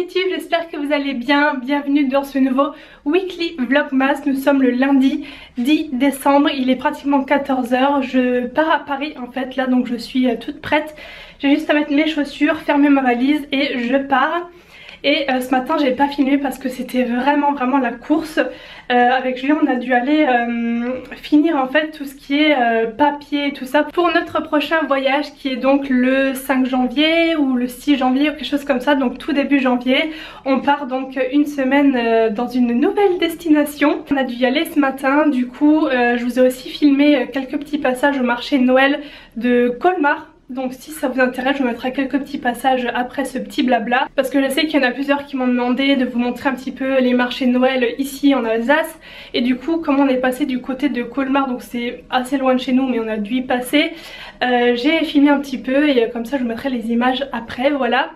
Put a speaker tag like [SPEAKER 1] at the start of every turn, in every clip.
[SPEAKER 1] YouTube, j'espère que vous allez bien. Bienvenue dans ce nouveau Weekly Vlogmas. Nous sommes le lundi 10 décembre, il est pratiquement 14 h. Je pars à Paris en fait là, donc je suis toute prête. J'ai juste à mettre mes chaussures, fermer ma valise et je pars. Et ce matin j'ai pas filmé parce que c'était vraiment la course. Avec Julien on a dû aller finir en fait tout ce qui est papier, tout ça pour notre prochain voyage qui est donc le 5 janvier ou le 6 janvier ou quelque chose comme ça, donc tout début janvier. On part donc une semaine dans une nouvelle destination. On a dû y aller ce matin, du coup je vous ai aussi filmé quelques petits passages au marché de Noël de Colmar. Donc si ça vous intéresse, je vous mettrai quelques petits passages après ce petit blabla. Parce que je sais qu'il y en a plusieurs qui m'ont demandé de vous montrer un petit peu les marchés de Noël ici en Alsace. Et du coup, comme on est passé du côté de Colmar, donc c'est assez loin de chez nous mais on a dû y passer, j'ai filmé un petit peu et comme ça je vous mettrai les images après, voilà.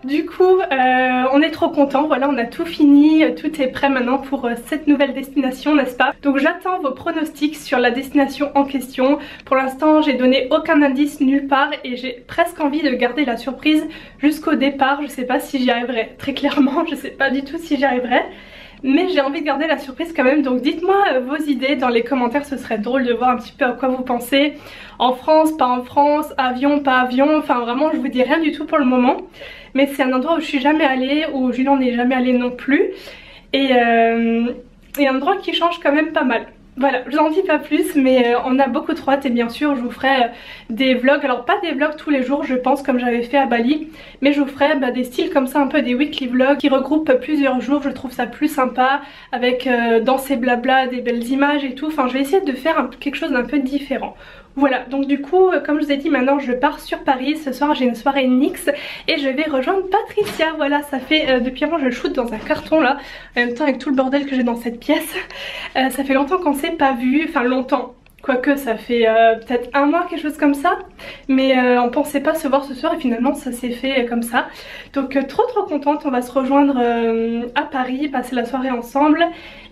[SPEAKER 1] Du coup on est trop contents, voilà, on a tout fini, tout est prêt maintenant pour cette nouvelle destination, n'est-ce pas? Donc j'attends vos pronostics sur la destination en question. Pour l'instant j'ai donné aucun indice nulle part et j'ai presque envie de garder la surprise jusqu'au départ. Je sais pas si j'y arriverai, très clairement je sais pas du tout si j'y arriverai. Mais j'ai envie de garder la surprise quand même, donc dites-moi vos idées dans les commentaires, ce serait drôle de voir un petit peu à quoi vous pensez. En France, pas en France, avion, pas avion, enfin vraiment je vous dis rien du tout pour le moment. Mais c'est un endroit où je suis jamais allée, où Julien n'est jamais allé non plus. Et un endroit qui change quand même pas mal. Voilà, je n'en dis pas plus, mais on a beaucoup trop hâte et bien sûr je vous ferai des vlogs, alors pas des vlogs tous les jours je pense comme j'avais fait à Bali, mais je vous ferai des styles comme ça, un peu des weekly vlogs qui regroupent plusieurs jours, je trouve ça plus sympa, avec dans ces blabla des belles images et tout, enfin je vais essayer de faire quelque chose d'un peu différent. Voilà, donc du coup, comme je vous ai dit, maintenant je pars sur Paris. Ce soir j'ai une soirée NYX et je vais rejoindre Patricia. Voilà, ça fait depuis avant je shoot dans un carton là, en même temps avec tout le bordel que j'ai dans cette pièce. Ça fait longtemps qu'on s'est pas vu, enfin longtemps. Quoique ça fait peut-être un mois, quelque chose comme ça. Mais on pensait pas se voir ce soir et finalement ça s'est fait comme ça. Donc trop contente, on va se rejoindre à Paris, passer la soirée ensemble.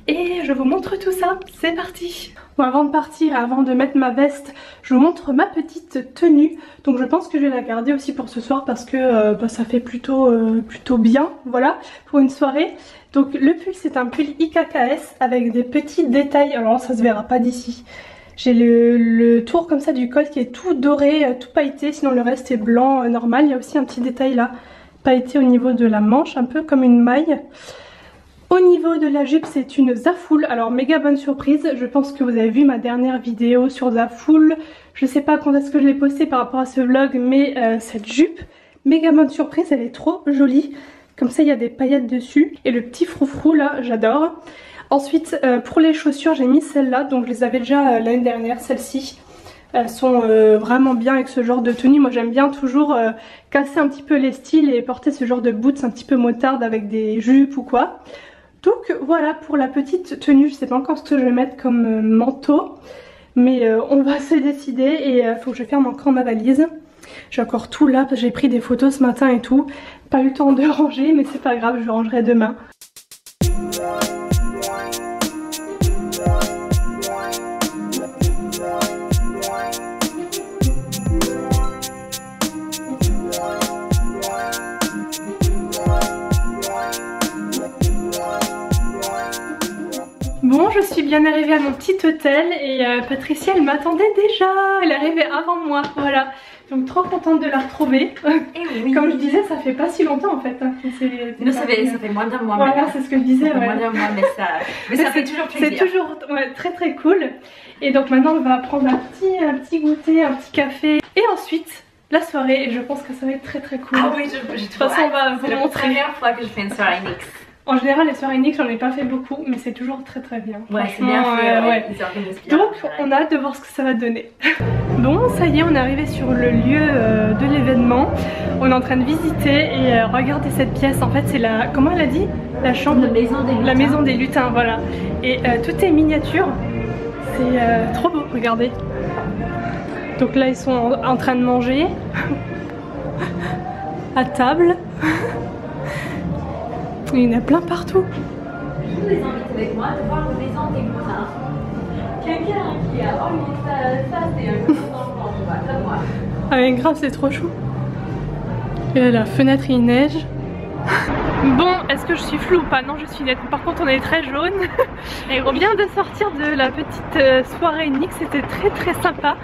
[SPEAKER 1] Et je vous montre tout ça, c'est parti. Bon, avant de partir, avant de mettre ma veste, je vous montre ma petite tenue. Donc je pense que je vais la garder aussi pour ce soir parce que ça fait plutôt bien, voilà, pour une soirée. Donc le pull c'est un pull IKKS avec des petits détails, alors ça se verra pas d'ici. J'ai le tour comme ça du col qui est tout doré, tout pailleté, sinon le reste est blanc normal. Il y a aussi un petit détail là, pailleté au niveau de la manche, un peu comme une maille. Au niveau de la jupe c'est une Zaful, alors méga bonne surprise, je pense que vous avez vu ma dernière vidéo sur Zaful. Je sais pas quand est-ce que je l'ai postée par rapport à ce vlog, mais cette jupe, méga bonne surprise, elle est trop jolie. Comme ça il y a des paillettes dessus et le petit froufrou là, j'adore. Ensuite pour les chaussures j'ai mis celle-là, donc je les avais déjà l'année dernière, celle-ci. Elles sont vraiment bien avec ce genre de tenue. Moi j'aime bien toujours casser un petit peu les styles et porter ce genre de boots un petit peu moutarde avec des jupes ou quoi. Donc voilà pour la petite tenue, je sais pas encore ce que je vais mettre comme manteau. Mais on va se décider et faut que je ferme encore ma valise. J'ai encore tout là parce que j'ai pris des photos ce matin et tout. Pas eu le temps de ranger mais c'est pas grave, je rangerai demain. Bon, je suis bien arrivée à mon petit hôtel et Patricia elle m'attendait déjà, elle est arrivée avant moi, voilà. Donc trop contente de la retrouver. Et oui. Comme je disais, ça fait pas si longtemps en fait.
[SPEAKER 2] Nous ça fait moins d'un mois.
[SPEAKER 1] Voilà, c'est ce que je disais.
[SPEAKER 2] Ça fait moins d'un mois, mais ça fait toujours plaisir.
[SPEAKER 1] C'est toujours très cool. Et donc maintenant on va prendre un petit goûter, un petit café. Et ensuite la soirée, et je pense que ça va être très cool.
[SPEAKER 2] Ah oui, de toute façon
[SPEAKER 1] on va vous montrer.
[SPEAKER 2] C'est la première fois que je fais une soirée NYX.
[SPEAKER 1] En général les soirées NYX j'en ai pas fait beaucoup mais c'est toujours très bien.
[SPEAKER 2] Ouais, c'est bien fait, ouais.
[SPEAKER 1] Donc on a hâte de voir ce que ça va donner. Bon, ça y est, on est arrivé sur le lieu de l'événement. On est en train de visiter et regardez cette pièce. En fait c'est la, comment elle a dit, la chambre, la maison des lutins, voilà. Et tout est miniature. C'est trop beau, regardez. Donc là ils sont en train de manger à table. Il y en a plein partout.
[SPEAKER 2] Je vous les invite avec moi de voir la maison des lutins. Quelqu'un qui a organisé ça, c'est un grand enfant, comme moi.
[SPEAKER 1] Ah mais grave, c'est trop chou. Et là, la fenêtre il neige. Bon, est-ce que je suis floue ou pas? Non, je suis nette. Par contre, on est très jaune. Et on vient de sortir de la petite soirée NYX, c'était très sympa.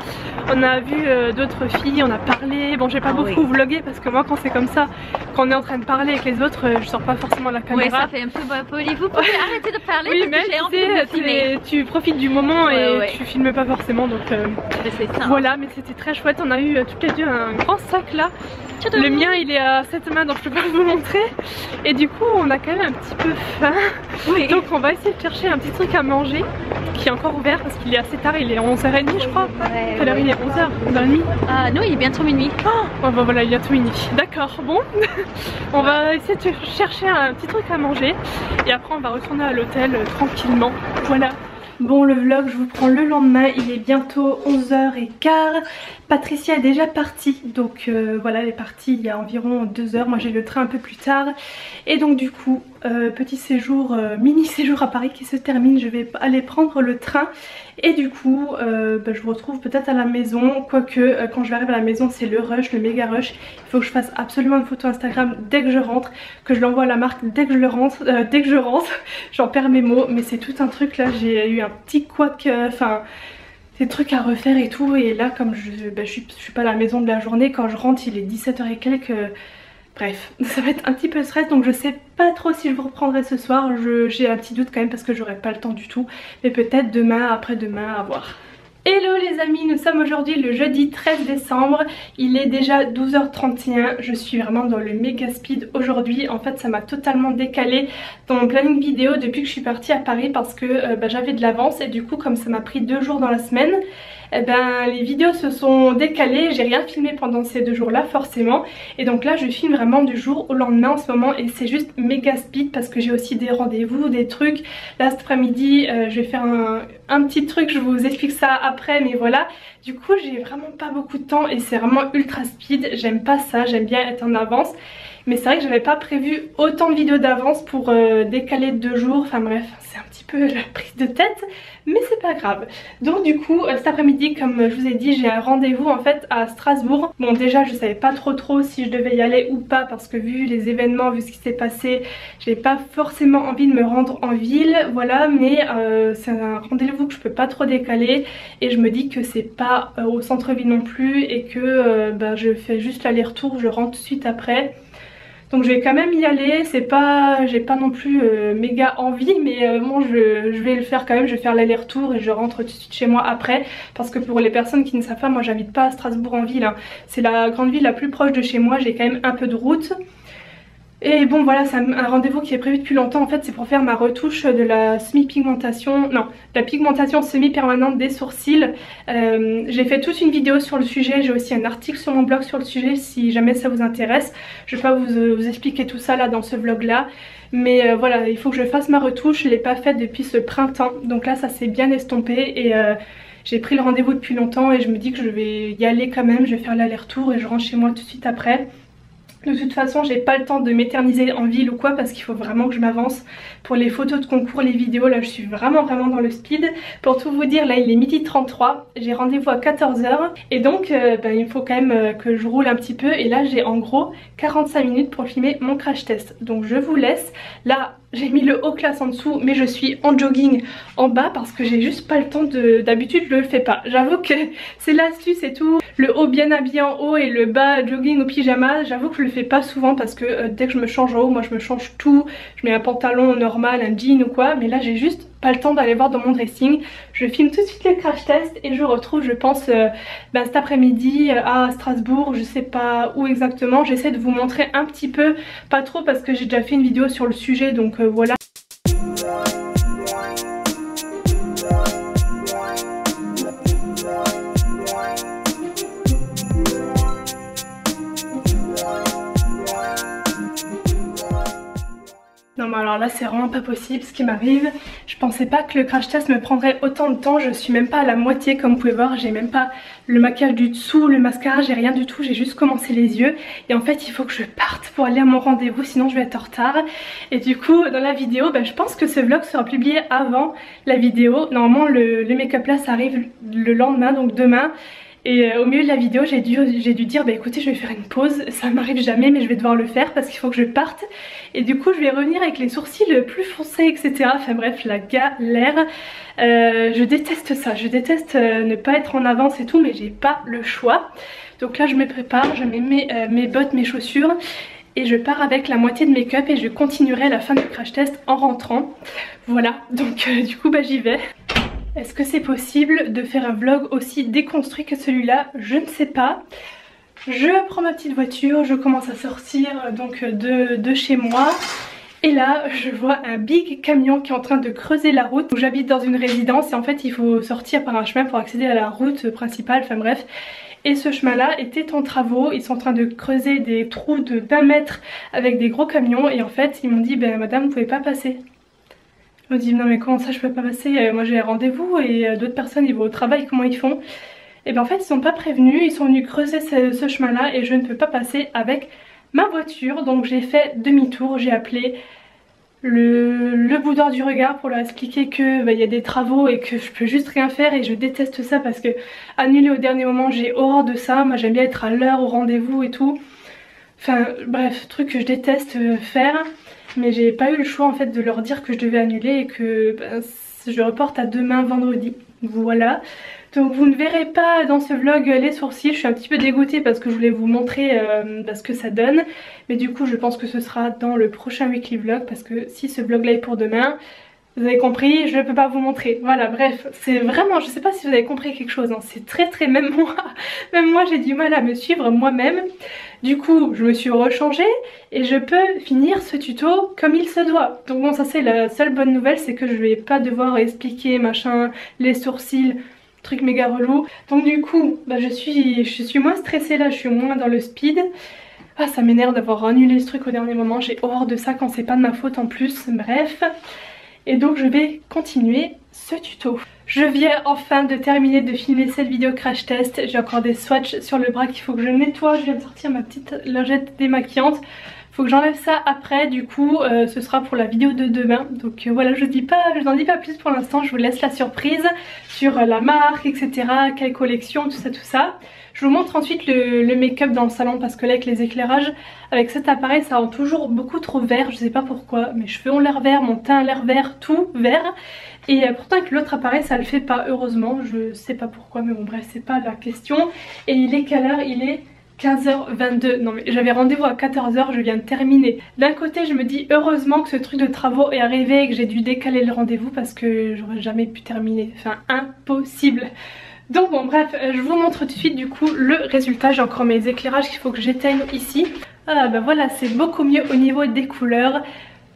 [SPEAKER 1] On a vu d'autres filles, on a parlé. Bon, j'ai pas beaucoup vlogué parce que moi, quand c'est comme ça, quand on est en train de parler avec les autres, je sors pas forcément la caméra.
[SPEAKER 2] Oui, ça fait un peu poli. Vous pouvez arrêter de parler
[SPEAKER 1] oui,
[SPEAKER 2] parce que j'ai envie de filmer.
[SPEAKER 1] Tu profites du moment et tu filmes pas forcément, donc voilà. Mais c'était très chouette. On a eu toutes les deux un grand sac là. Le mien il est à cette mains donc je peux pas vous montrer. Et du coup on a quand même un petit peu faim. Oui. Donc on va essayer de chercher un petit truc à manger qui est encore ouvert parce qu'il est assez tard, il est 11h30 je crois. Quelle heure il est? 11h, 11h30.
[SPEAKER 2] Non, il est bientôt minuit.
[SPEAKER 1] Oh bah voilà, il est bientôt minuit. D'accord, bon. On va essayer de chercher un petit truc à manger et après on va retourner à l'hôtel tranquillement. Voilà. Bon, le vlog je vous prends le lendemain, il est bientôt 11h15. Patricia est déjà partie, donc voilà, elle est partie il y a environ 2 h. Moi j'ai le train un peu plus tard. Et donc du coup, petit séjour, mini séjour à Paris qui se termine. Je vais aller prendre le train. Et du coup, je vous retrouve peut-être à la maison. Quoique, quand je vais arriver à la maison, c'est le rush, le méga rush. Il faut que je fasse absolument une photo Instagram dès que je rentre. Que je l'envoie à la marque dès que je rentre. J'en perds mes mots, mais c'est tout un truc là. J'ai eu un petit couac, enfin... des trucs à refaire et tout, et là comme je suis pas à la maison de la journée, quand je rentre il est 17 h et quelques, bref ça va être un petit peu stress, donc je sais pas trop si je vous reprendrai ce soir. J'ai un petit doute quand même parce que j'aurai pas le temps du tout, mais peut-être demain, après-demain, à voir. Hello les amis, nous sommes aujourd'hui le jeudi 13 décembre, il est déjà 12h31, je suis vraiment dans le méga speed aujourd'hui. En fait ça m'a totalement décalé dans mon planning vidéo depuis que je suis partie à Paris parce que j'avais de l'avance et du coup comme ça m'a pris 2 jours dans la semaine, les vidéos se sont décalées, j'ai rien filmé pendant ces 2 jours là forcément. Et donc là je filme vraiment du jour au lendemain en ce moment et c'est juste méga speed parce que j'ai aussi des rendez-vous, des trucs. Là cet après-midi je vais faire un petit truc, je vous explique ça après, mais voilà. Du coup j'ai vraiment pas beaucoup de temps et c'est vraiment ultra speed, j'aime pas ça, j'aime bien être en avance. Mais c'est vrai que j'avais pas prévu autant de vidéos d'avance pour décaler de 2 jours, enfin bref, c'est un petit peu la prise de tête, mais c'est pas grave. Donc du coup cet après-midi, comme je vous ai dit, j'ai un rendez-vous en fait à Strasbourg. Bon déjà je savais pas trop si je devais y aller ou pas parce que vu les événements, vu ce qui s'est passé, j'avais pas forcément envie de me rendre en ville, voilà. Mais c'est un rendez-vous que je peux pas trop décaler et je me dis que c'est pas au centre-ville non plus et que je fais juste l'aller-retour, je rentre tout de suite après. Donc je vais quand même y aller, c'est pas, j'ai pas non plus méga envie, mais bon je vais le faire quand même, je vais faire l'aller-retour et je rentre tout de suite chez moi après. Parce que pour les personnes qui ne savent pas, moi j'habite pas à Strasbourg en ville, hein. C'est la grande ville la plus proche de chez moi, j'ai quand même un peu de route. Et bon voilà, c'est un rendez-vous qui est prévu depuis longtemps. En fait c'est pour faire ma retouche de la semi-pigmentation, non, la pigmentation semi-permanente des sourcils. J'ai fait toute une vidéo sur le sujet, j'ai aussi un article sur mon blog sur le sujet si jamais ça vous intéresse. Je vais pas vous expliquer tout ça là dans ce vlog là. Mais voilà, il faut que je fasse ma retouche, je l'ai pas faite depuis ce printemps. Donc là ça s'est bien estompé j'ai pris le rendez-vous depuis longtemps et je me dis que je vais y aller quand même, je vais faire l'aller-retour et je rentre chez moi tout de suite après. De toute façon j'ai pas le temps de m'éterniser en ville ou quoi parce qu'il faut vraiment que je m'avance pour les photos de concours, les vidéos. Là je suis vraiment dans le speed. Pour tout vous dire, là il est 12h33, j'ai rendez-vous à 14h et donc il faut quand même que je roule un petit peu. Et là j'ai en gros 45 minutes pour filmer mon crash test. Donc je vous laisse. Là j'ai mis le haut classe en dessous mais je suis en jogging en bas parce que j'ai juste pas le temps d'habitude je le fais pas. J'avoue que c'est l'astuce et tout. Le haut bien habillé en haut et le bas jogging au pyjama, j'avoue que je le fais pas souvent parce que dès que je me change en haut, moi je me change tout. Je mets un pantalon normal, un jean ou quoi, mais là j'ai juste pas le temps d'aller voir dans mon dressing. Je filme tout de suite le crash test et je retrouve je pense cet après-midi à Strasbourg, je sais pas où exactement. J'essaie de vous montrer un petit peu, pas trop parce que j'ai déjà fait une vidéo sur le sujet donc voilà. Non mais alors là c'est vraiment pas possible ce qui m'arrive. Je pensais pas que le crash test me prendrait autant de temps. Je suis même pas à la moitié comme vous pouvez voir. J'ai même pas le maquillage du dessous, le mascara, j'ai rien du tout. J'ai juste commencé les yeux. Et en fait il faut que je parte pour aller à mon rendez-vous, sinon je vais être en retard. Et du coup dans la vidéo, je pense que ce vlog sera publié avant la vidéo. Normalement le make-up là ça arrive le lendemain, donc demain. Et au milieu de la vidéo j'ai dû dire écoutez je vais faire une pause, ça m'arrive jamais mais je vais devoir le faire parce qu'il faut que je parte. Et du coup je vais revenir avec les sourcils plus foncés etc. Enfin bref la galère. Je déteste ça, je déteste ne pas être en avance et tout mais j'ai pas le choix. Donc là je me prépare, je mets mes bottes, mes chaussures. Et je pars avec la moitié de make-up et je continuerai à la fin du crash test en rentrant. Voilà donc du coup j'y vais. Est-ce que c'est possible de faire un vlog aussi déconstruit que celui-là? Je ne sais pas. Je prends ma petite voiture, je commence à sortir donc de chez moi. Et là je vois un big camion qui est en train de creuser la route. J'habite dans une résidence et en fait il faut sortir par un chemin pour accéder à la route principale, enfin bref. Et ce chemin là était en travaux, ils sont en train de creuser des trous d'1 mètre avec des gros camions. Et en fait ils m'ont dit madame vous pouvez pas passer. Je me dis non mais comment ça je peux pas passer, moi j'ai un rendez-vous et d'autres personnes ils vont au travail, comment ils font? Et en fait ils sont pas prévenus, ils sont venus creuser ce chemin là et je ne peux pas passer avec ma voiture. Donc j'ai fait demi-tour, j'ai appelé le boudeur du regard pour leur expliquer que y a des travaux et que je peux juste rien faire. Et je déteste ça parce que annuler au dernier moment j'ai horreur de ça. Moi j'aime bien être à l'heure au rendez-vous et tout. Enfin bref, truc que je déteste faire. Mais j'ai pas eu le choix en fait de leur dire que je devais annuler et que je reporte à demain vendredi. Voilà. Donc vous ne verrez pas dans ce vlog les sourcils. Je suis un petit peu dégoûtée parce que je voulais vous montrer ce que ça donne. Mais du coup je pense que ce sera dans le prochain weekly vlog. Parce que si ce vlog là est pour demain, vous avez compris, je ne peux pas vous montrer. Voilà, bref, c'est vraiment, je sais pas si vous avez compris quelque chose, hein. C'est très même moi j'ai du mal à me suivre moi-même. Du coup je me suis rechangée et je peux finir ce tuto comme il se doit. Donc bon, ça c'est la seule bonne nouvelle, c'est que je vais pas devoir expliquer machin, les sourcils, truc méga relou. Donc du coup je suis moins stressée là, je suis moins dans le speed. Ah ça m'énerve d'avoir annulé ce truc au dernier moment, j'ai horreur de ça quand c'est pas de ma faute en plus, bref. Et donc je vais continuer ce tuto. Je viens enfin de terminer de filmer cette vidéo crash test. J'ai encore des swatchs sur le bras qu'il faut que je nettoie. Je viens de sortir ma petite lingette démaquillante. Faut que j'enlève ça après, du coup ce sera pour la vidéo de demain. Donc voilà, je n'en dis pas plus pour l'instant, je vous laisse la surprise sur la marque, etc. Quelle collection, tout ça. Je vous montre ensuite le make-up dans le salon parce que là avec les éclairages, avec cet appareil ça rend toujours beaucoup trop vert, je sais pas pourquoi. Mes cheveux ont l'air vert, mon teint a l'air vert, tout vert. Et pourtant avec l'autre appareil ça le fait pas, heureusement, je sais pas pourquoi mais bon bref c'est pas la question. Et il est quelle heure? Il est 15h22, non mais j'avais rendez-vous à 14h, je viens de terminer. D'un côté je me dis heureusement que ce truc de travaux est arrivé et que j'ai dû décaler le rendez-vous parce que j'aurais jamais pu terminer, enfin impossible. Donc bon bref, je vous montre tout de suite du coup le résultat. J'ai encore mes éclairages qu'il faut que j'éteigne ici. Ah voilà, c'est beaucoup mieux au niveau des couleurs.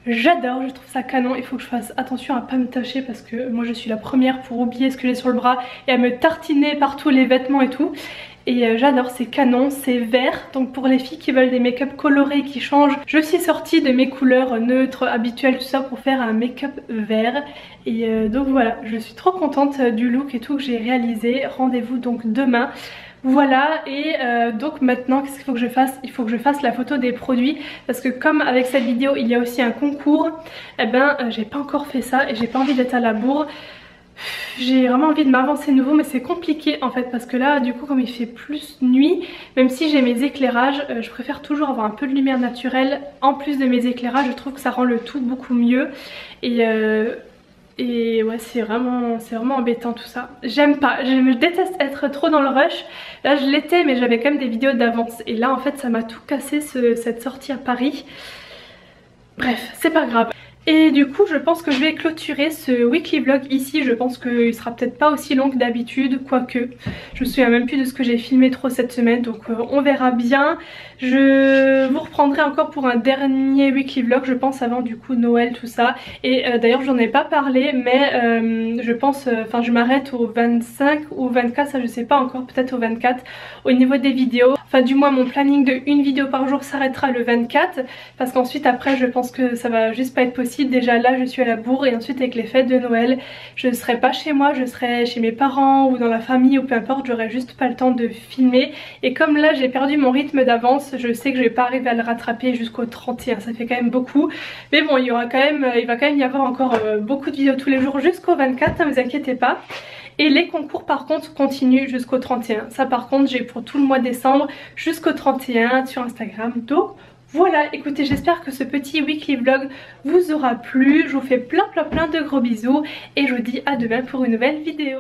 [SPEAKER 1] J'adore, je trouve ça canon. Il faut que je fasse attention à pas me tacher parce que moi je suis la première pour oublier ce que j'ai sur le bras et à me tartiner partout les vêtements et tout. et j'adore, c'est canon, c'est vert. Donc pour les filles qui veulent des make-up colorés qui changent, je suis sortie de mes couleurs neutres habituelles, tout ça pour faire un make-up vert. Et donc voilà, je suis trop contente du look et tout que j'ai réalisé. Rendez-vous donc demain. Voilà, et donc maintenant qu'est-ce qu'il faut que je fasse? Il faut que je fasse la photo des produits, parce que comme avec cette vidéo il y a aussi un concours, et ben j'ai pas encore fait ça et j'ai pas envie d'être à la bourre. J'ai vraiment envie de m'avancer nouveau, mais c'est compliqué en fait, parce que là du coup comme il fait plus nuit, même si j'ai mes éclairages, je préfère toujours avoir un peu de lumière naturelle en plus de mes éclairages. Je trouve que ça rend le tout beaucoup mieux et ouais, c'est vraiment embêtant tout ça. J'aime pas, je déteste être trop dans le rush. Là je l'étais, mais j'avais quand même des vidéos d'avance. Et là en fait ça m'a tout cassé cette sortie à Paris. Bref, c'est pas grave. Et du coup je pense que je vais clôturer ce weekly vlog ici. Je pense qu'il sera peut-être pas aussi long que d'habitude, quoique je me souviens même plus de ce que j'ai filmé trop cette semaine, donc on verra bien. Je vous reprendrai encore pour un dernier weekly vlog, je pense, avant du coup Noël, tout ça. Et d'ailleurs j'en ai pas parlé, mais je pense, enfin je m'arrête au 25 ou 24, ça je sais pas encore, peut-être au 24 au niveau des vidéos. Enfin du moins mon planning de une vidéo par jour s'arrêtera le 24, parce qu'ensuite après je pense que ça va juste pas être possible. Déjà là je suis à la bourre, et ensuite avec les fêtes de Noël je ne serai pas chez moi, je serai chez mes parents ou dans la famille ou peu importe, j'aurai juste pas le temps de filmer. Et comme là j'ai perdu mon rythme d'avance, je sais que je vais pas arriver à le rattraper jusqu'au 31, ça fait quand même beaucoup. Mais bon, il va quand même y avoir encore beaucoup de vidéos tous les jours jusqu'au 24, ne vous inquiétez pas. Et les concours par contre continuent jusqu'au 31. Ça par contre j'ai pour tout le mois de décembre jusqu'au 31 sur Instagram. Donc voilà, écoutez, j'espère que ce petit weekly vlog vous aura plu. Je vous fais plein de gros bisous et je vous dis à demain pour une nouvelle vidéo.